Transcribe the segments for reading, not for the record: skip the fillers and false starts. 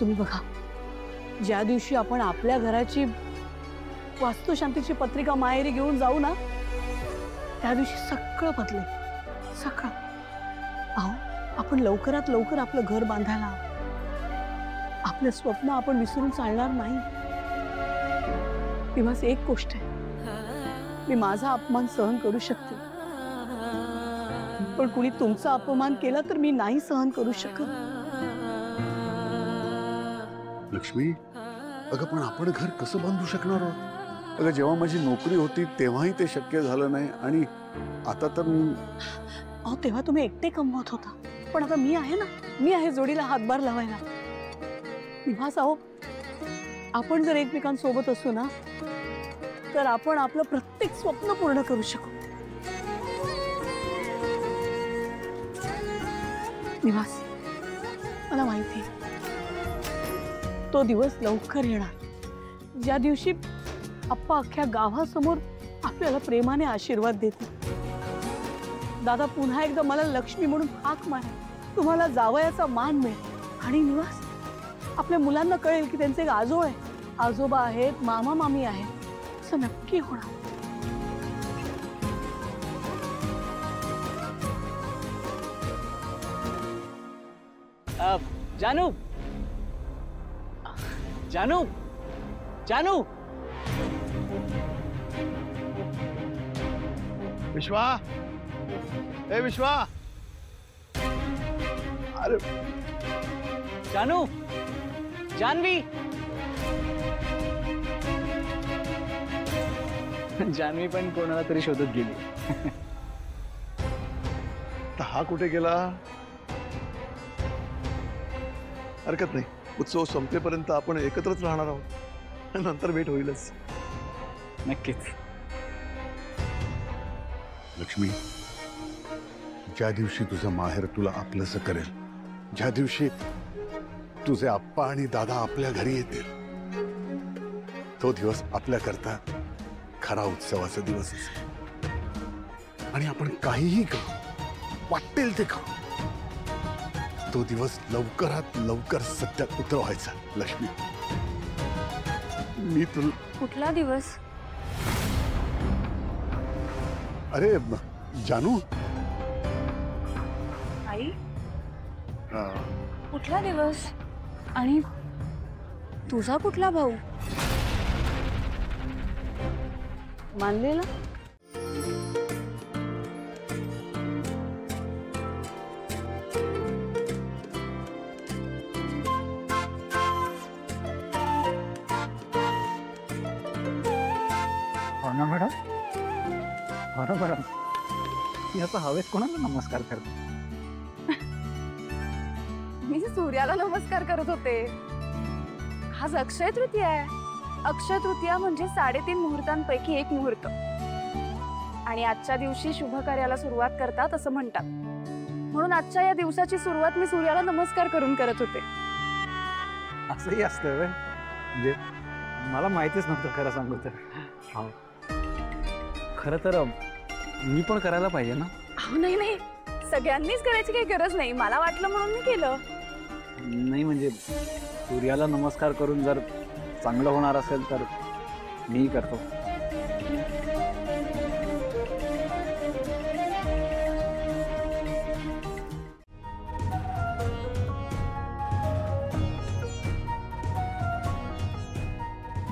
तुम्ही बघा, ज्या दिवशी आपण आपल्या घराची वास्तुशांतीची पत्रिका माहेरी घेऊन जाऊ ना, त्या दिवशी सगळं बदलेल, सगळं. अहो, आपण लवकरात लवकर आपलं घर बांधायला हवं. आपलं स्वप्न आपण विसरून चालणार नाही. तेव्हाच एक गोष्ट आहे, मी माझा अपमान सहन करू शकते, पण कुणी तुमचा अपमान केला तर मी नाही सहन करू शकत. लक्ष्मी, अगं पण आपण घर कसं बांधू शकणार आहोत? अगं जेव्हा माझी नोकरी होती तेव्हाही ते शक्य झालं नाही, आणि आता तर अहो, तेव्हा तुम्ही एकटे कमवत होता, पण आता मी आहे ना, मी आहे जोडीला हातभार लावायला. निवास, अहो, आपण जर एकमेकांसोबत असू ना, तर आपण आपलं प्रत्येक स्वप्न पूर्ण करू शकू. निवास, मला माहिती आहे तो दिवस लवकर येणार, ज्या दिवशी आप्पा अख्ख्या गावासमोर आपल्याला प्रेमाने आशीर्वाद देतील. दादा पुन्हा एकदा मला लक्ष्मी म्हणून हाक मारेल, तुम्हाला जावयाचा मान मिळेल, आणि निवास, आपल्या मुलांना कळेल की त्यांचे एक आजोळ आहे, आजोबा आहेत, मामा मामी आहेत, असं नक्की होणार. जानू, जानू, जानू, विश्वा, ए विश्वा, अरे जानू, जानवी, जानवी पण कोणाला तरी शोधत गेली. हा कुठे गेला? हरकत नाही, उत्सव संपेपर्यंत आपण एकत्रच राहणार आहोत, नंतर भेट होईलच. नक्कीच. लक्ष्मी, ज्या दिवशी तुझं माहेर तुला आपलंसं करेल, ज्या दिवशी तुझे आप्पा आणि दादा आपल्या घरी येतील, तो दिवस आपल्याकरता खरा उत्सवाचा दिवस असेल. आणि आपण काहीही करू, वाटेल ते करू, तो दिवस लवकरात लवकर सत्यात उतरवायचा. लक्ष्मी, मी तुला. कुठला दिवस? अरे जानू, आई, कुठला दिवस? आणि तुझा कुठला भाऊ? मानलेला. हो ना मॅडम, हो ना मॅडम, ती आता हवेत कोणाला नमस्कार करते? मी सूर्याला नमस्कार करत होते. आज अक्षय तृतीया आहे. अक्षय तृतीया म्हणजे 3.5 मुहूर्तांपैकी एक मुहूर्त, आणि आजच्या दिवशी शुभ कार्याला सुरुवात करतात असं म्हणतात. म्हणून आजच्या या दिवसाची सुरुवात मी सूर्याला नमस्कार करून करत होते. असंही असतं व्हय? म्हणजे मला माहितीच नव्हतं, खरं सांगू तर. खरं तर मी पण करायला पाहिजे ना? नाही नाही, सगळ्यांनीच करायची काही गरज नाही, मला वाटलं म्हणून मी केलं. नाही म्हणजे सूर्याला नमस्कार करून जर चांगलं होणार असेल तर मी करतो.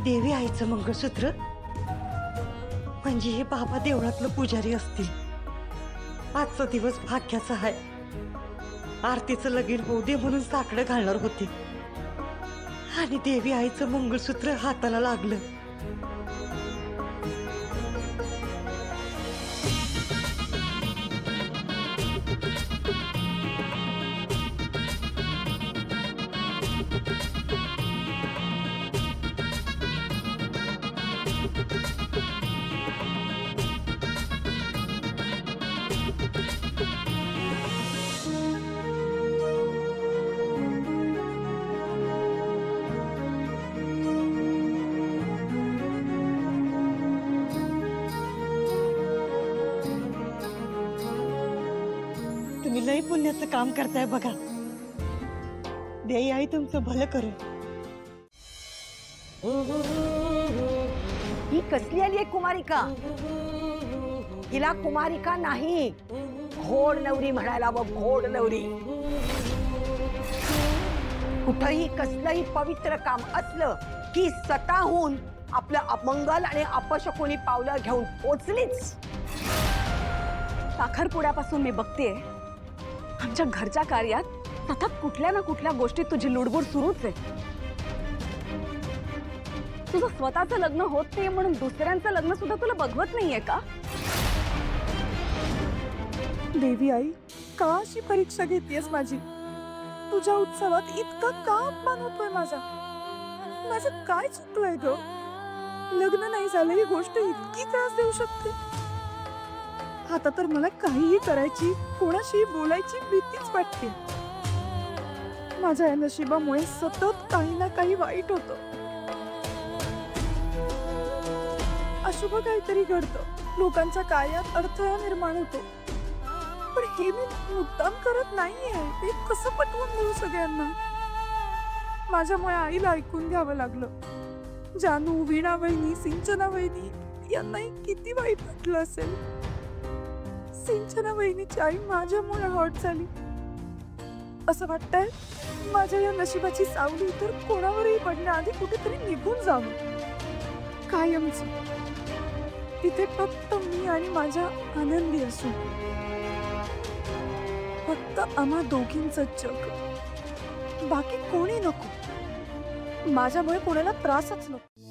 देवी आईचं मंगळसूत्र म्हणजे हे बाबा देवळातलं पुजारी असतील. आजचा दिवस भाग्याचा आहे. आरतीचं लगीन होऊ दे म्हणून साकडं घालणार होते, आणि देवी आईचं मंगळसूत्र हाताला लागलं. लय पुण्याचं काम करताय बघा. देई आई तुमचं भलं करेल. ही कसली आली आहे कुमारिका? हिला कुमारिका नाही, घोड नवरी म्हणायला हवं, घोड नवरी. कुठंही कसलंही पवित्र काम असलं की स्वतःहून आपलं अमंगल आणि अपशकुनी पावलं घेऊन पोचलीच. साखरपुड्यापासून मी बघतेय आमच्या घरच्या कार्यात सतत कुठल्या ना कुठल्या गोष्टीत तुझी लुडबुड सुरूच आहे. तुझं स्वतःचं लग्न होत नाही म्हणून दुसऱ्यांचं लग्न सुद्धा तुला बघवत नाहीये का? देवी आई, का अशी परीक्षा घेतेस माझी? तुझ्या उत्सवात इतका का अपमान होतोय माझा? माझं काय चुकलंय ग? लग्न नाही झालं ही गोष्ट इतकी त्रास देऊ शकते? आता तर मला काहीही करायची, कोणाशी बोलायची भीतीच वाटते. माझ्या या नशिबामुळे सतत काही ना काही वाईट होतं. अशुभ काहीतरी घडतं, लोकांच्या कार्यात अडथळा निर्माण होतो. पण हे मी मुद्दाम करत नाहीये. ते कसं पटवून देऊ सगळ्यांना? माझ्यामुळे आईला ऐकून घ्यावं लागलं. जानू, वीणा वहिनी, सिंचना वहिनी यांनाही किती वाईट वाटलं असेल. सिंचना वहिनीची आई माझ्यामुळे हॉट झाली. असं वाटतंय माझ्या या नशिबाची सावली तर कोणावरही पडण्याआधी कुठेतरी निघून जावं, कायमची. तिथे फक्त मी आणि माझ्या आनंदी असू, फक्त आम्हा दोघींचं जग, बाकी कोणी नको. माझ्यामुळे कोणाला त्रासच नको.